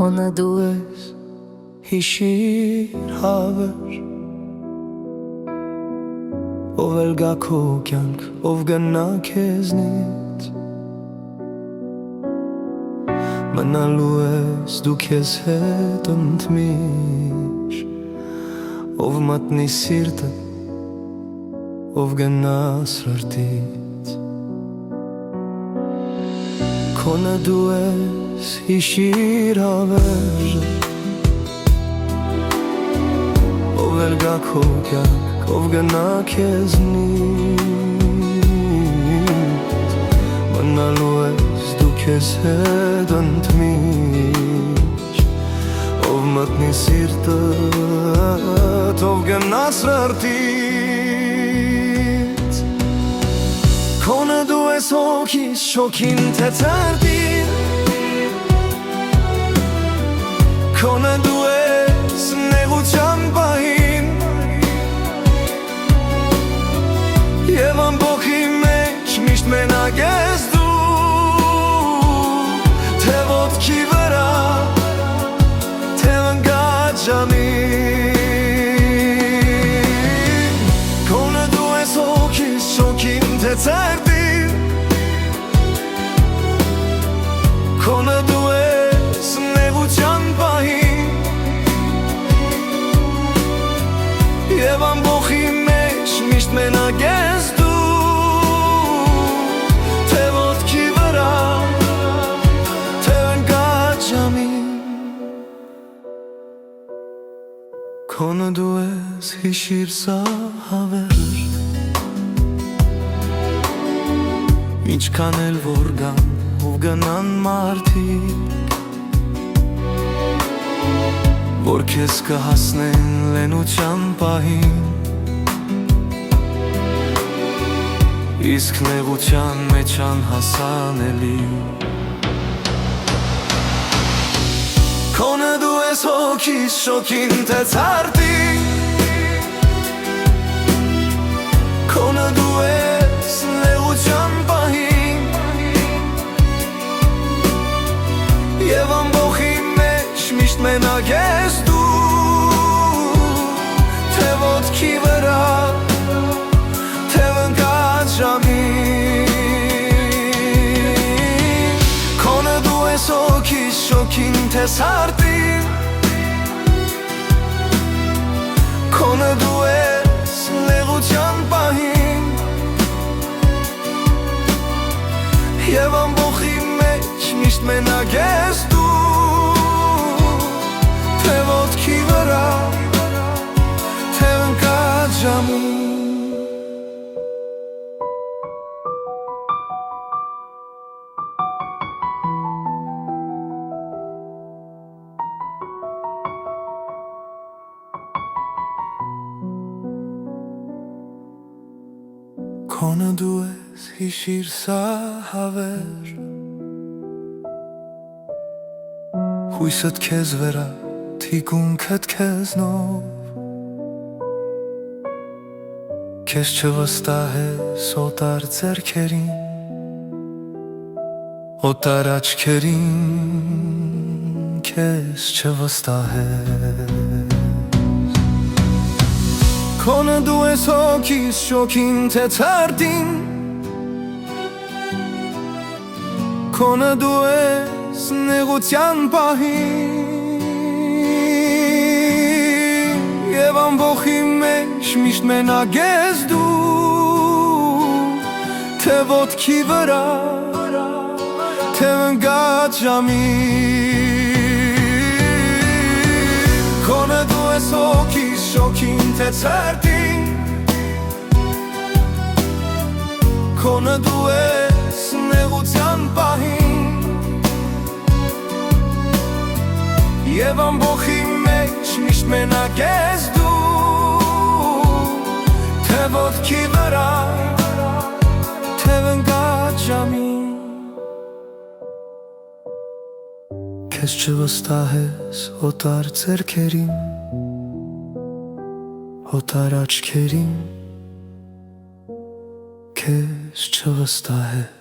Քոնը դու ես հիշիր հավեր, ով էլ գա քո կյանք, ով գնա քեզնից, մնալու ես դու քեզ հետ ընդմիշտ, ով մատնի սիրտը, ով գնա սրտից։ Քոնը դու ես հիշիր հավեր, ով էլ գա քո կյանք, ով գնա քեզնից, մնալու ես դու քեզ հետ ընդմիշտ, ով մատնի սիրտդ, ով գնա սրտից։ Քոնը դու ես հոգիս շոգին թե ցերտին, քոնը դու ես նեղության պահին, և ամբոխի մեջ միշտ մենակ ես դու, թե ոտքի վրա, թե ընկած ժամին։ Քոնը դու ես հոգիս շոգին թե ցերտին, քոնը դու ես նեղության պահին, և ամբոխի մեջ միշտ մենակ ես դու, թե ոտքի վրա, թե ընկած ժամին։ Քոնը դու ես հիշիր սա հավեր, ինչքան էլ որ գան ու գնան մարդիկ, որ քեզ կհասնեն լենության պահին, իսկ նեղության մեջ անհասանելի։ Քոնը դու ես հոգիս շոգին թե ցարդին, քոնը դու ես նեղության պահին, և ամբոխի մեջ միշտ մենակ ես դու, թե ոտքի վրա, թե ընկած ժամին։ Քոնը դու ես հոգիս շոգին թե ցարդին, քոնը դու ես նեղության պահին, և ամբոխի մեջ միշտ մենակ ես դու, թե ոտքի վրա, թե ընկած ժամին։ Քոնը դու ես հիշիր սա հավեր, հույսդ քեզ վրա, թիկունքդ քեզնով, քեզ չվստահես օտար ձեռքերին, օտար աչքերին քեզ չվստահես։ Քոնը դու ես հոգիս շոգին թե ցարդին, քոնը դու ես նեղության պահին, և ամբոխի մեջ միշտ մենակ ես դու, թե ոտքի վրա, թե ընկած ժամին։ Քոնը դու ես հոգիս շոգին թե ցերտին, քոնը դու ես նեղության պահին, և ամբոխի մեջ միշտ մենակ ես դու, թե ոտքի վրա, թե ընկած ժամին։ Քեզ չվստահես օտար ձեռքերին, օտար աչքերին քեզ չվստահես։